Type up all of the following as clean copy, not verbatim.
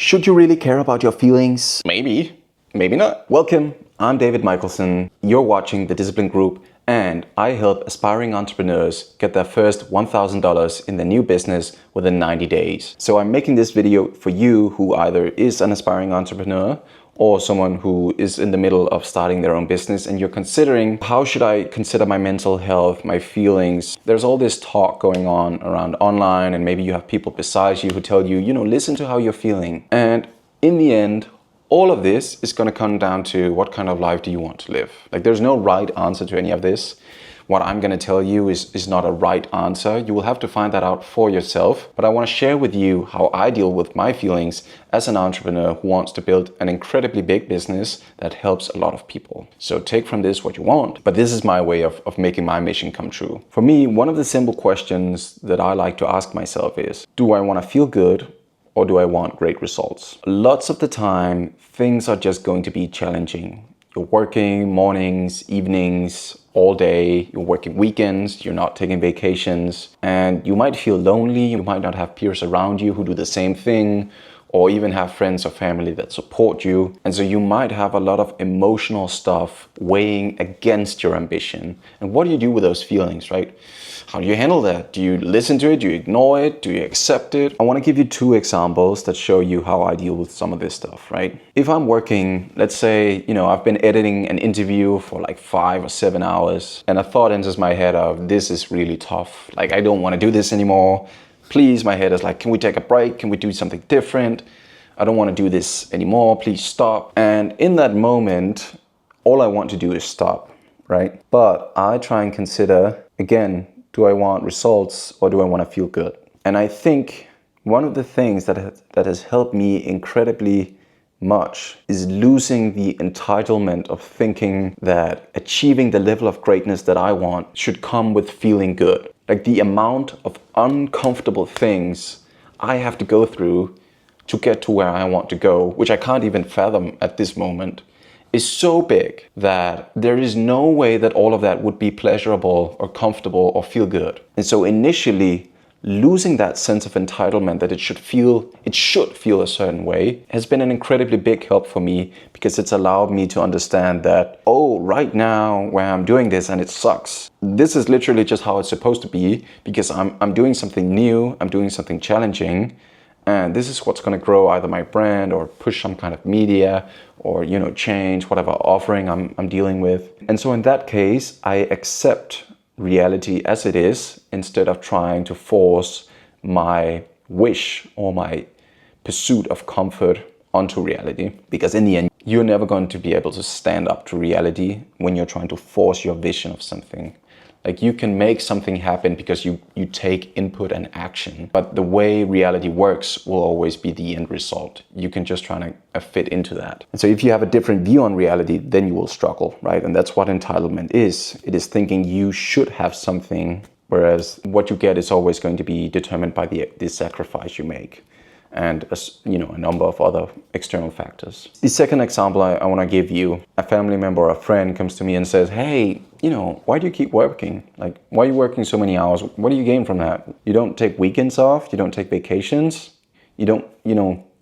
Should you really care about your feelings? Maybe, maybe not. Welcome, I'm David Michelsen. You're watching The Discipline Group, and I help aspiring entrepreneurs get their first $1,000 in their new business within 90 days. So I'm making this video for you who either is an aspiring entrepreneur or someone who is in the middle of starting their own business and you're considering, how should I consider my mental health, my feelings? There's all this talk going on around online, and maybe you have people beside you who tell you, listen to how you're feeling. And in the end, all of this is going to come down to what kind of life do you want to live? Like, there's no right answer to any of this. What I'm going to tell you is not a right answer. You will have to find that out for yourself. But I want to share with you how I deal with my feelings as an entrepreneur who wants to build an incredibly big business that helps a lot of people. So take from this what you want, but this is my way of making my mission come true. For me, one of the simple questions that I like to ask myself is, do I want to feel good? Or do I want great results? Lots of the time, things are just going to be challenging. You're working mornings, evenings, all day. You're working weekends, you're not taking vacations, and you might feel lonely. You might not have peers around you who do the same thing, or even have friends or family that support you. And so you might have a lot of emotional stuff weighing against your ambition. And what do you do with those feelings, right? How do you handle that? Do you listen to it? Do you ignore it? Do you accept it? I want to give you two examples that show you how I deal with some of this stuff, right? If I'm working, let's say, I've been editing an interview for like 5 or 7 hours, and a thought enters my head of, this is really tough. Like, I don't want to do this anymore. Please, my head is like, can we take a break? Can we do something different? I don't want to do this anymore. Please stop. And in that moment, all I want to do is stop, right? But I try and consider, again, do I want results or do I want to feel good? And I think one of the things that has helped me incredibly much is losing the entitlement of thinking that achieving the level of greatness that I want should come with feeling good. Like, the amount of uncomfortable things I have to go through to get to where I want to go, which I can't even fathom at this moment, is so big that there is no way that all of that would be pleasurable or comfortable or feel good. And so initially, losing that sense of entitlement that it should feel a certain way has been an incredibly big help for me, because it's allowed me to understand that, right now where I'm doing this and it sucks, this is literally just how it's supposed to be, because I'm doing something new, I'm doing something challenging, and this is what's going to grow either my brand or push some kind of media or, change whatever offering I'm dealing with. And so in that case, I accept reality as it is, instead of trying to force my wish or my pursuit of comfort onto reality. Because in the end, you're never going to be able to stand up to reality when you're trying to force your vision of something. Like, you can make something happen because you take input and action, but the way reality works will always be the end result. You can just try to fit into that. And so if you have a different view on reality, then you will struggle, right? And that's what entitlement is. It is thinking you should have something, whereas what you get is always going to be determined by the sacrifice you make, and a number of other external factors. The second example I want to give you, a family member or a friend comes to me and says, hey, why do you keep working? Like, why are you working so many hours? What do you gain from that? You don't take weekends off? You don't take vacations? You don't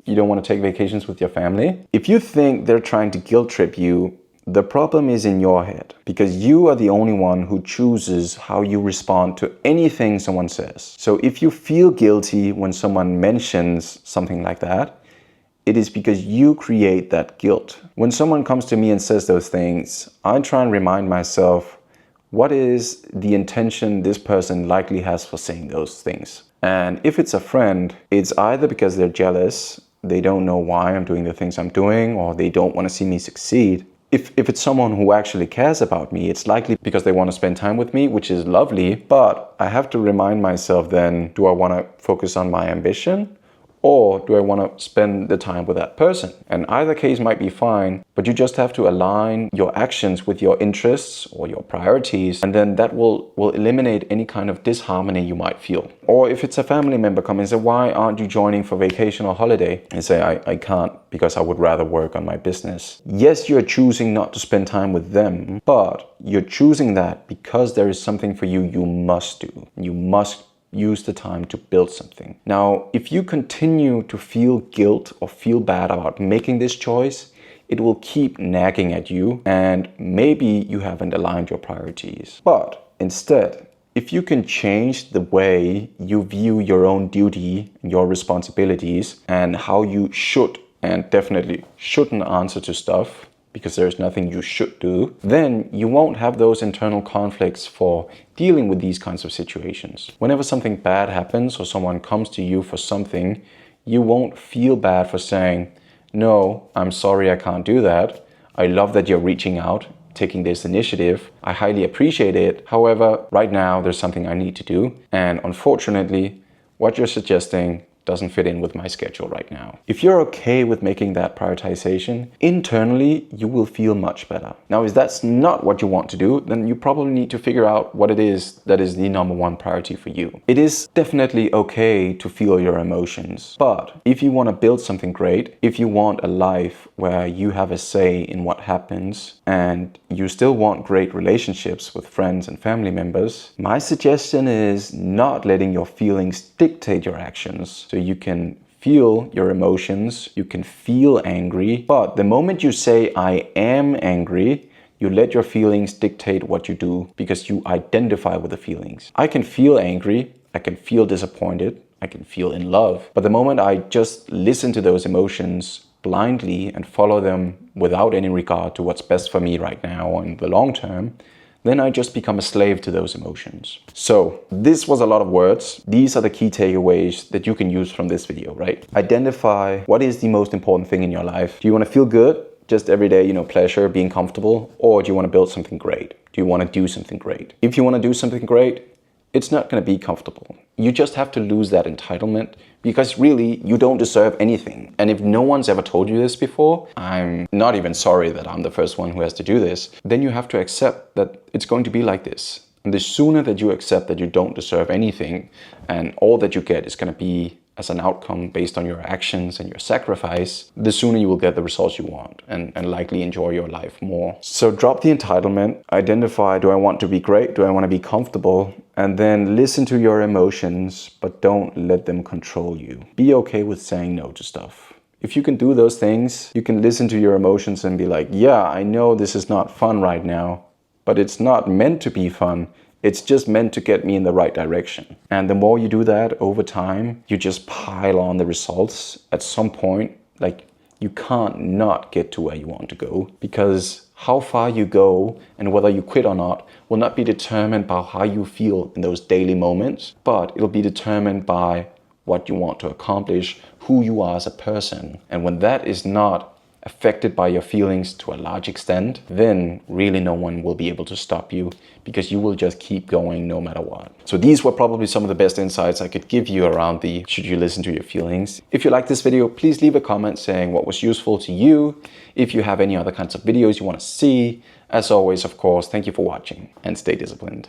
want to take vacations with your family? If you think they're trying to guilt trip you, the problem is in your head, because you are the only one who chooses how you respond to anything someone says. So if you feel guilty when someone mentions something like that, it is because you create that guilt. When someone comes to me and says those things, I try and remind myself, what is the intention this person likely has for saying those things? And if it's a friend, it's either because they're jealous, they don't know why I'm doing the things I'm doing, or they don't want to see me succeed. If it's someone who actually cares about me, it's likely because they want to spend time with me, which is lovely, but I have to remind myself then, do I want to focus on my ambition? Or do I want to spend the time with that person? And either case might be fine, but you just have to align your actions with your interests or your priorities, and then that will eliminate any kind of disharmony you might feel. Or if it's a family member coming and say, why aren't you joining for vacation or holiday? And say, I can't because I would rather work on my business. Yes, you're choosing not to spend time with them, but you're choosing that because there is something for you must do. You must use the time to build something. Now, if you continue to feel guilt or feel bad about making this choice, it will keep nagging at you and maybe you haven't aligned your priorities. But instead, if you can change the way you view your own duty, your responsibilities, and how you should and definitely shouldn't answer to stuff, because there's nothing you should do, then you won't have those internal conflicts for dealing with these kinds of situations. Whenever something bad happens or someone comes to you for something, you won't feel bad for saying, no, I'm sorry, I can't do that. I love that you're reaching out, taking this initiative. I highly appreciate it. However, right now there's something I need to do. And unfortunately, what you're suggesting doesn't fit in with my schedule right now. If you're okay with making that prioritization, internally, you will feel much better. Now, if that's not what you want to do, then you probably need to figure out what it is that is the number one priority for you. It is definitely okay to feel your emotions, but if you want to build something great, if you want a life where you have a say in what happens, and you still want great relationships with friends and family members, my suggestion is not letting your feelings dictate your actions. So you can feel your emotions, you can feel angry, but the moment you say, I am angry, you let your feelings dictate what you do because you identify with the feelings. I can feel angry, I can feel disappointed, I can feel in love, but the moment I just listen to those emotions blindly and follow them without any regard to what's best for me right now in the long term, then I just become a slave to those emotions. So this was a lot of words. These are the key takeaways that you can use from this video, right? Identify what is the most important thing in your life. Do you want to feel good? Just every day, pleasure, being comfortable? Or do you want to build something great? Do you want to do something great? If you want to do something great, it's not going to be comfortable. You just have to lose that entitlement because really you don't deserve anything. And if no one's ever told you this before, I'm not even sorry that I'm the first one who has to do this, then you have to accept that it's going to be like this. And the sooner that you accept that you don't deserve anything and all that you get is going to be as an outcome based on your actions and your sacrifice, the sooner you will get the results you want and likely enjoy your life more. So drop the entitlement, identify, do I want to be great? Do I want to be comfortable? And then listen to your emotions, but don't let them control you. Be okay with saying no to stuff. If you can do those things, you can listen to your emotions and be like, yeah, I know this is not fun right now, but it's not meant to be fun. It's just meant to get me in the right direction. And the more you do that over time, you just pile on the results. At some point, you can't not get to where you want to go, because how far you go and whether you quit or not will not be determined by how you feel in those daily moments, but it'll be determined by what you want to accomplish, who you are as a person. And when that is not affected by your feelings to a large extent, then really no one will be able to stop you because you will just keep going no matter what. So these were probably some of the best insights I could give you around the should you listen to your feelings. If you like this video, please leave a comment saying what was useful to you. If you have any other kinds of videos you want to see, as always, of course, thank you for watching and stay disciplined.